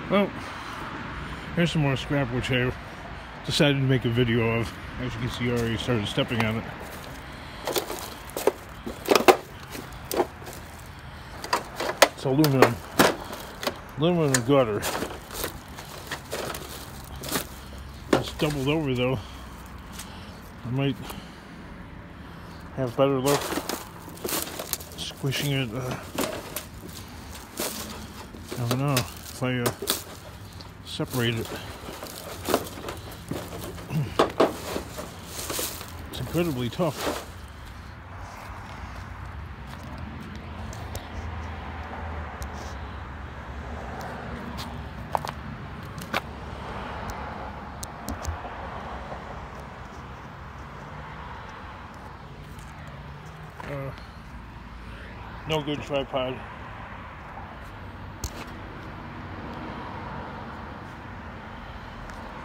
Well, here's some more scrap which I decided to make a video of. As you can see, I already started stepping on it. It's aluminum gutter. It's doubled over though. I might have better luck squishing it. I don't know if I separate it. It's incredibly tough. No good tripod.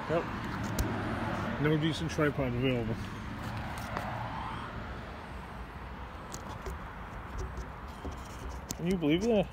Yep. No decent tripod available. Can you believe that?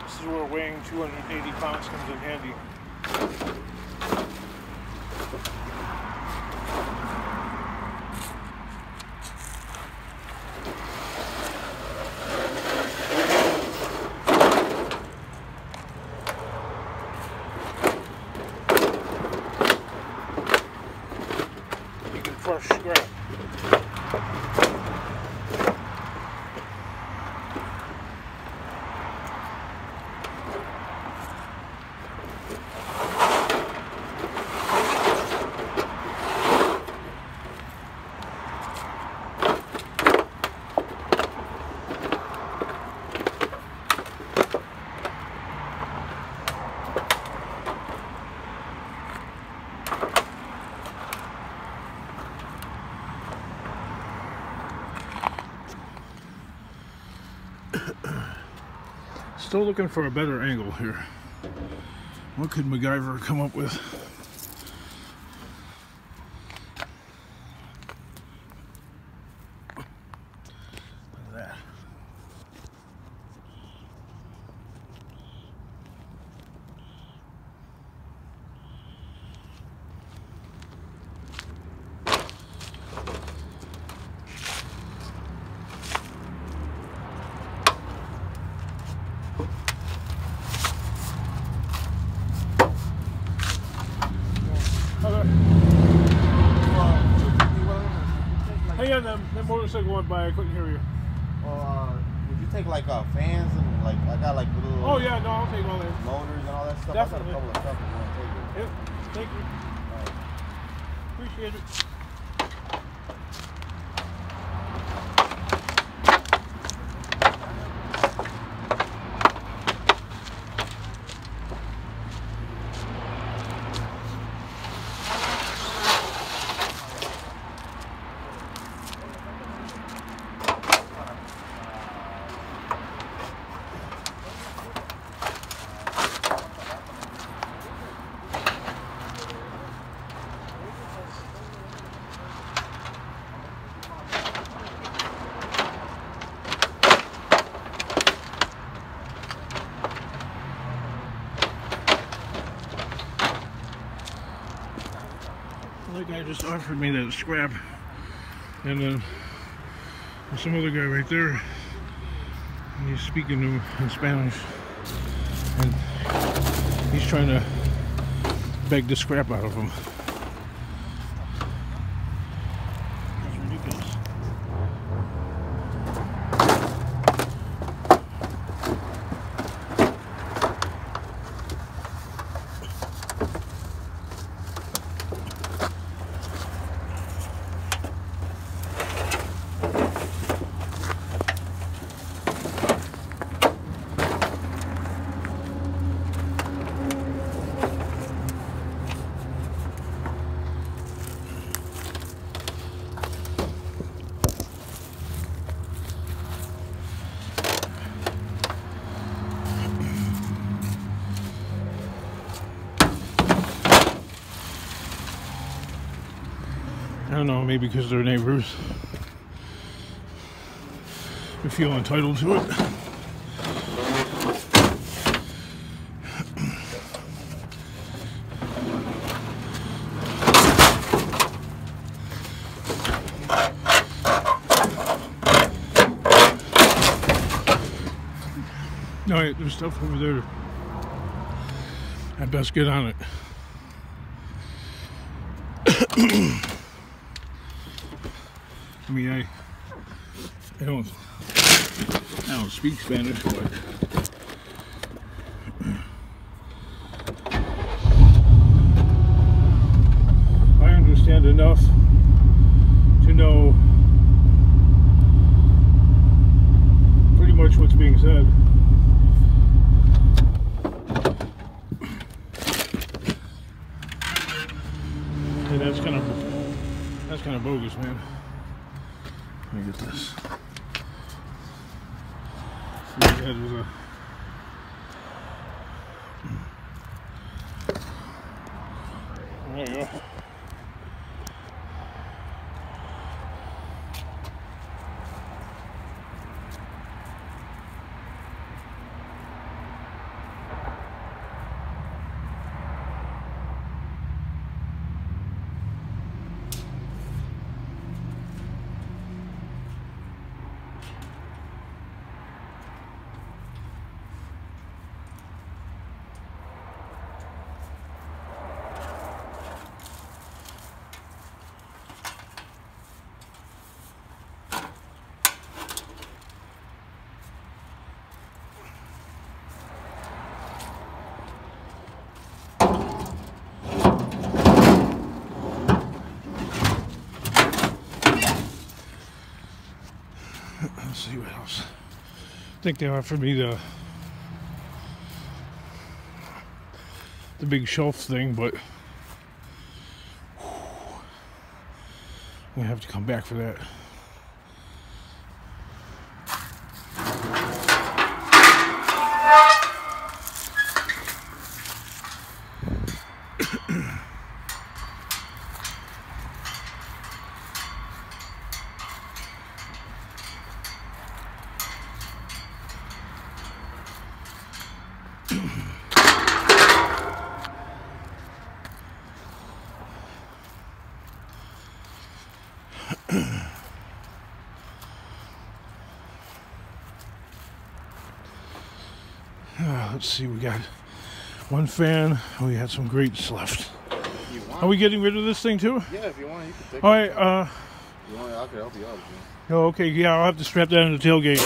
This is where weighing 280 pounds comes in handy. You can crush scrap. Still looking for a better angle here. What could MacGyver come up with? Look at that. Hang on, that motorcycle went by. I couldn't hear you. Would you take like fans and like I got like little? Oh yeah, no, I'll take all that. Motors and all that stuff. Definitely. I got a couple of stuff if you want to take it. Yep, thank you. All right. Appreciate it. That guy just offered me that scrap, and then there's some other guy right there, and he's speaking to him in Spanish, and he's trying to beg the scrap out of him. That's ridiculous. know, maybe because they're neighbors. They feel entitled to it. Alright, there's stuff over there. I best get on it. I mean, I don't speak Spanish, but I understand enough to know pretty much what's being said. And that's kind of bogus, man. Let me get this. See, that was a... There you go. Let's see what else. I think they offered me the big shelf thing, but we have to come back for that. Let's see, we got one fan. We had some grates left. Are we getting rid of this thing too? Yeah, if you want, you can take it. All right. You want, I can help you out. Oh, okay. Yeah, I'll have to strap that in the tailgate.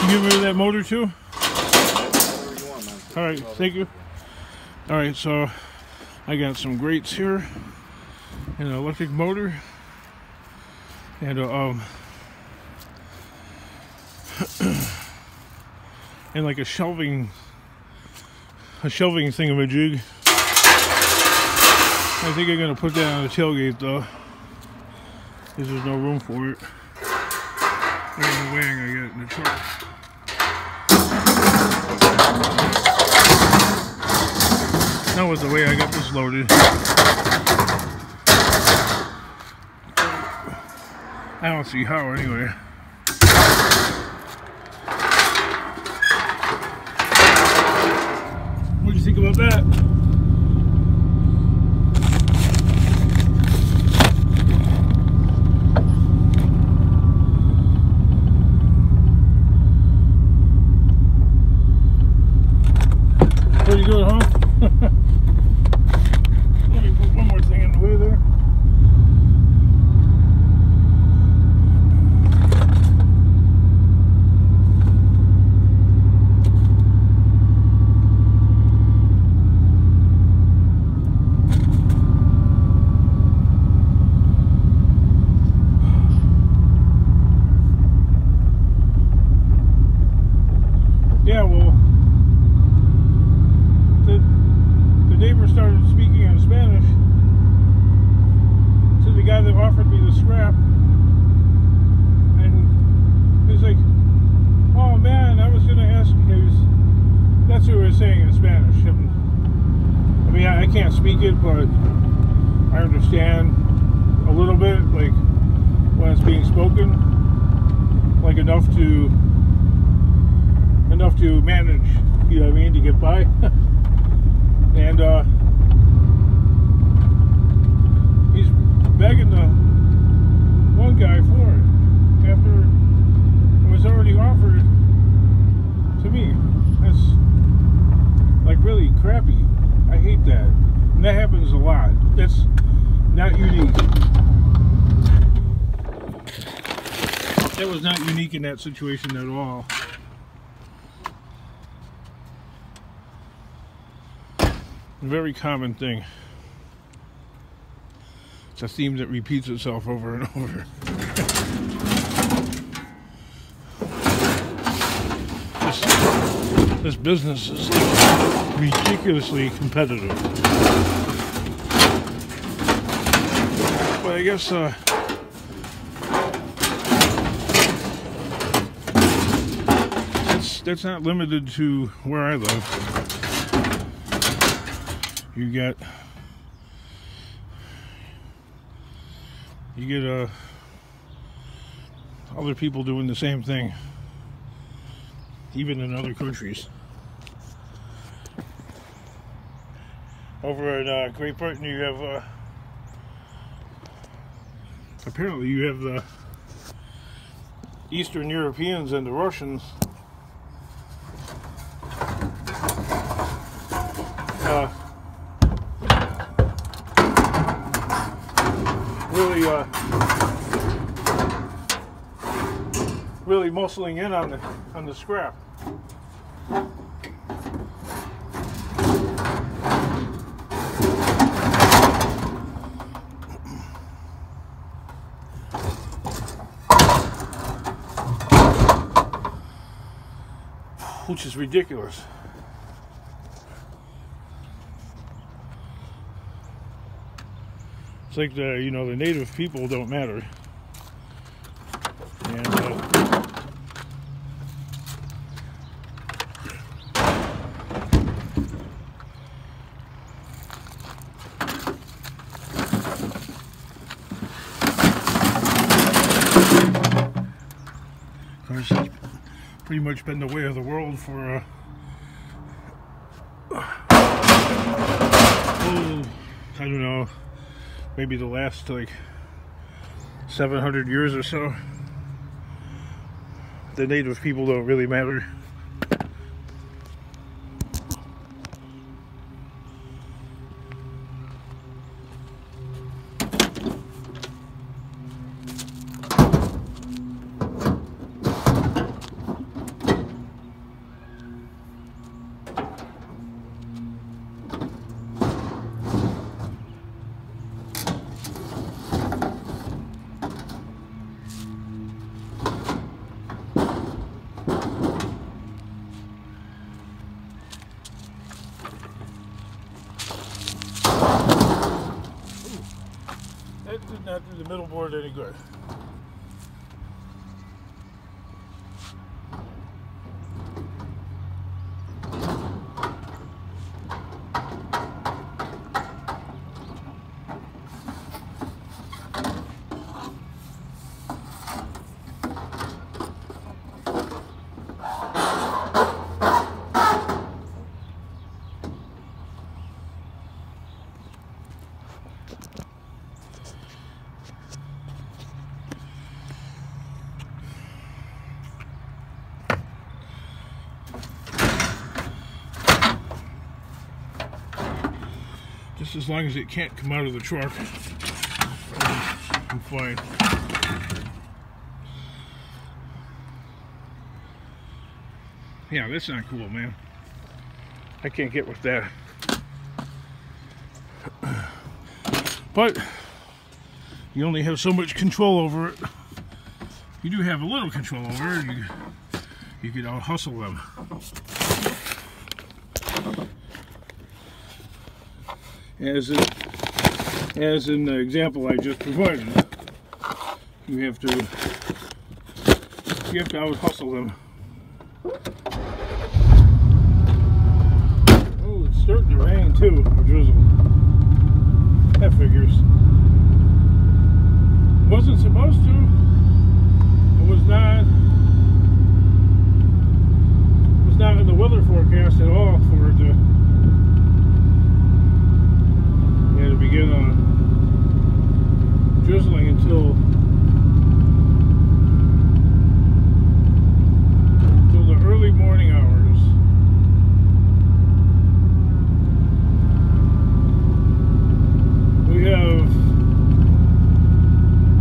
You get rid of that motor too? Whatever you want, man. All right, thank you. All right, so I got some grates here, and an electric motor, and and like a shelving thingamajig. I think I'm gonna put that on the tailgate though, because there's no room for it. There's no way I'm gonna get it in the truck. That was the way I got this loaded. I don't see how anyway. What do you think about that? Pretty good, huh? Let me put one more thing in the way there. Yeah, well, the neighbor started speaking in Spanish to the guy that offered me the scrap, and he's like, "Oh man, I was going to ask you." That's what he was saying in Spanish. I'm mean, I can't speak it, but I understand a little bit, like when it's being spoken, like enough to manage, you know what I mean, to get by. And he's begging the one guy for it after it was already offered to me. That's like really crappy. I hate that. And that happens a lot. That's not unique. That was not unique in that situation at all. A very common thing. It's a theme that repeats itself over and over. This business is like ridiculously competitive. But I guess that's not limited to where I live. You get other people doing the same thing, even in other countries. Over in Great Britain, you have apparently you have the Eastern Europeans and the Russians really muscling in on the scrap. Which is ridiculous. It's like the native people don't matter. And of course, it's pretty much been the way of the world for I don't know, maybe the last like 700 years or so. The native people don't really matter. That did not do the middle board any good. Just as long as it can't come out of the truck, I'm fine. Yeah, that's not cool, man. I can't get with that. But you only have so much control over it. You do have a little control over it. You could out hustle them. As in the example I just provided, you have to out hustle them. Oh, it's starting to rain too, or drizzle. That figures. Wasn't supposed to. It was not. It was not in the weather forecast at all for it to. Yeah, to begin drizzling until the early morning hours. We have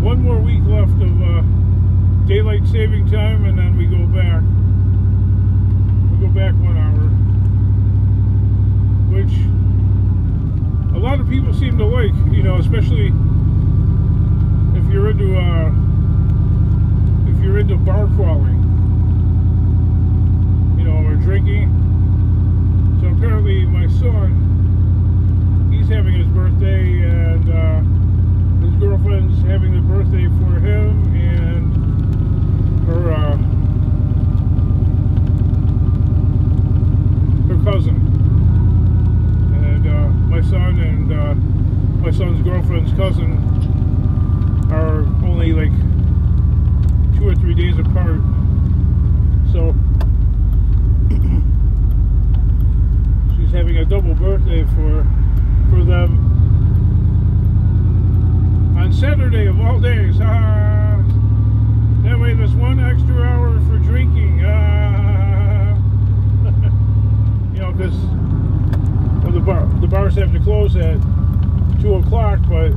one more week left of daylight saving time, and then we go back. We go back 1 hour, which a lot of people seem to like, you know, especially if you're into bar crawling, you know, or drinking. So apparently my son, he's having his birthday, and his girlfriend's having the birthday for him and her cousin. And my son and my son's girlfriend's cousin are only like 2 or 3 days apart. So she's having a double birthday for them on Saturday of all days. That way there's 1 extra hour for drinking. You know, because the bars have to close at 2 o'clock, but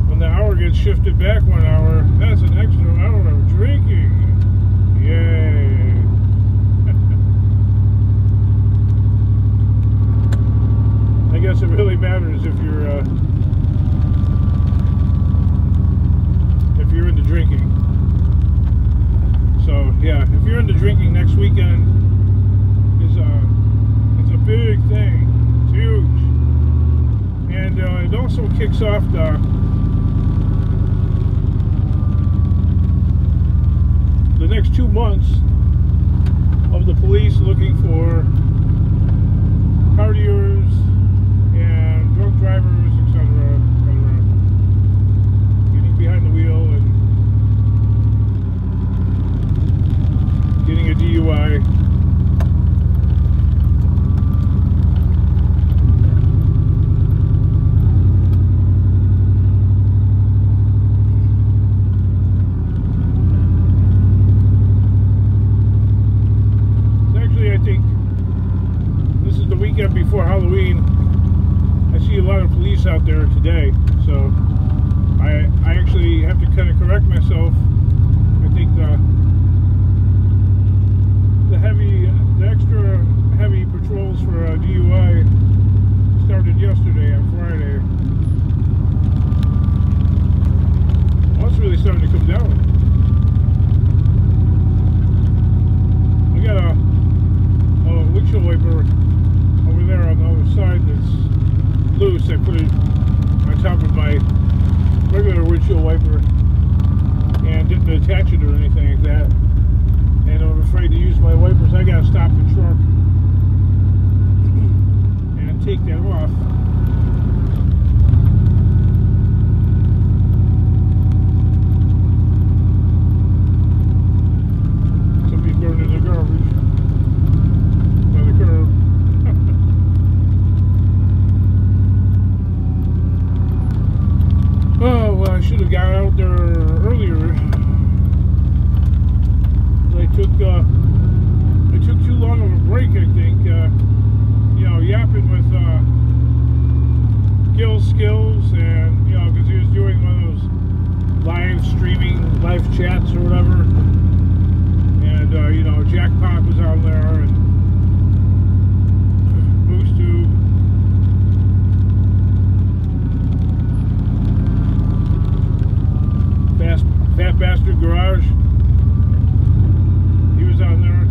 when the hour gets shifted back 1 hour, that's an extra hour of drinking. Yay. I guess it really matters if you're into drinking. So yeah, if you're into drinking, next weekend is it's a big thing. It's huge, and it also kicks off the next 2 months of the police looking for partiers and drunk drivers, etc., getting behind the wheel and getting a DUI. Actually, I think this is the weekend before Halloween. I see a lot of police out there today, so I actually have to kind of correct myself. I think the extra heavy patrols for DUI started yesterday on Friday. Well, it's really starting to come down. I got a windshield wiper over there on the other side that's loose. I put it on top of my regular windshield wiper and didn't attach it or anything like that. And I'm afraid to use my wipers. I gotta stop the truck and take that off. Somebody's burning the garbage by the curb. Oh, well, I should have got out there earlier. I took too long of a break, I think. You know, yapping with Gil's skills, and you know, because he was doing one of those live chats or whatever, and you know, Jackpot was on there, and BoostTube. Fat Bastard Garage. He was on there.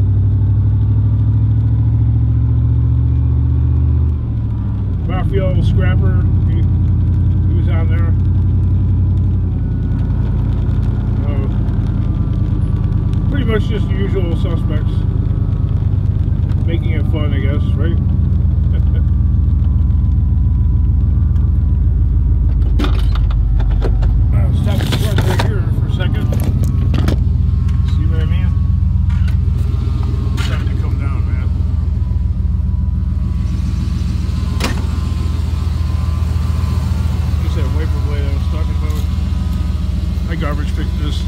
Raphael Scrapper, he was on there. Pretty much just the usual suspects. Making it fun, I guess, right? garbage picked this.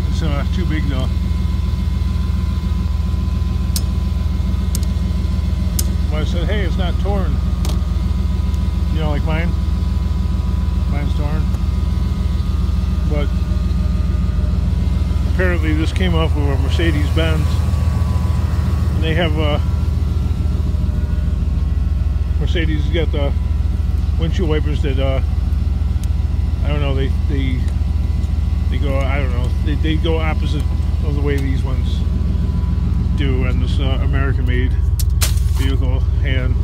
It's too big though. But I said, hey, it's not torn. You know, like mine. Mine's torn. But apparently this came off of a Mercedes-Benz. And they have Mercedes has got the windshield wipers that I don't know, they go, I don't know, they go opposite of the way these ones do on this American-made vehicle, and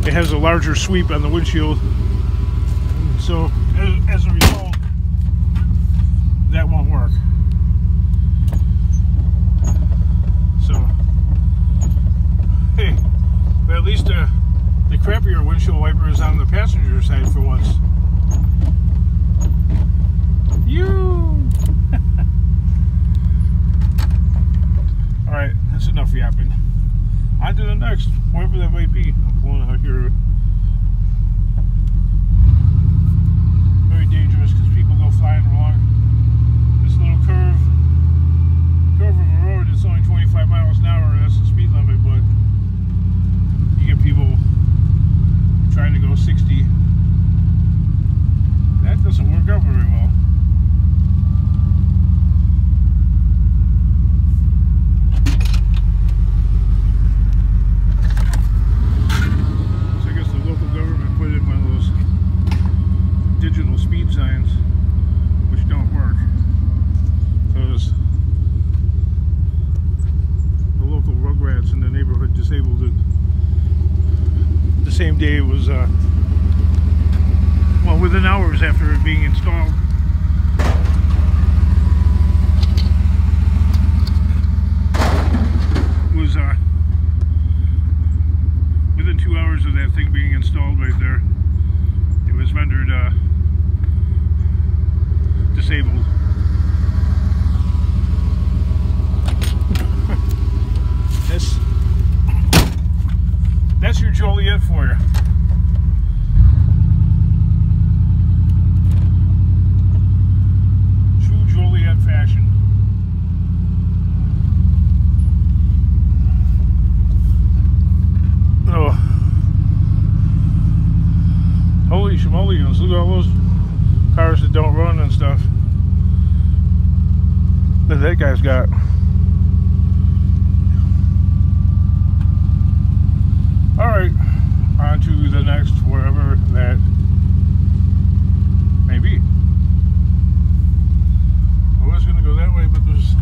it has a larger sweep on the windshield, so as a result that won't work. So hey, but at least the crappier windshield wiper is on the passenger side for once. Alright, that's enough yapping. On to the next, wherever that might be. I'm pulling out here. Very dangerous because people go flying along this little curve of a road. It's only 25 miles an hour. That's the speed limit, but you get people trying to go 60. That doesn't work out very well. So I guess the local government put in one of those digital speed signs, which don't work. Because the local rugrats in the neighborhood disabled it the same day it was well, within hours after it being installed. It was within 2 hours of that thing being installed right there, it was rendered disabled. That's your Joliet for you. True Joliet fashion. Oh. Holy schmolyans, look at all those cars that don't run and stuff that guy's got. Alright, on to the next, wherever that may be. I was going to go that way, but there's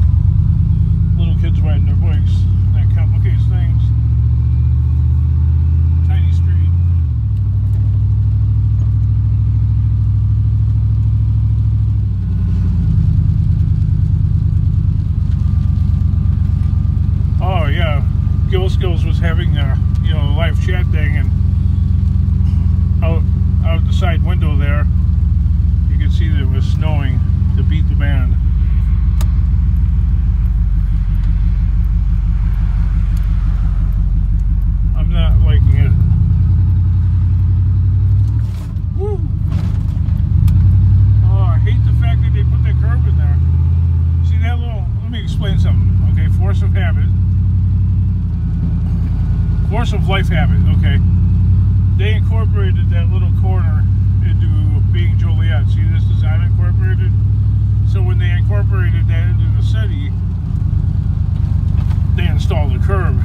little kids riding their bikes. That complicates things. Tiny street. Oh yeah, Skills was having you know, live chat thing, and out the side window there you could see that it was snowing to beat the band. I'm not liking it. Woo! Oh, I hate the fact that they put that curb in there. See that little, let me explain something. Okay, force of habit. Force of life habit, okay. They incorporated that little corner into being Joliet. See, this is unincorporated. So when they incorporated that into the city, they installed a curb.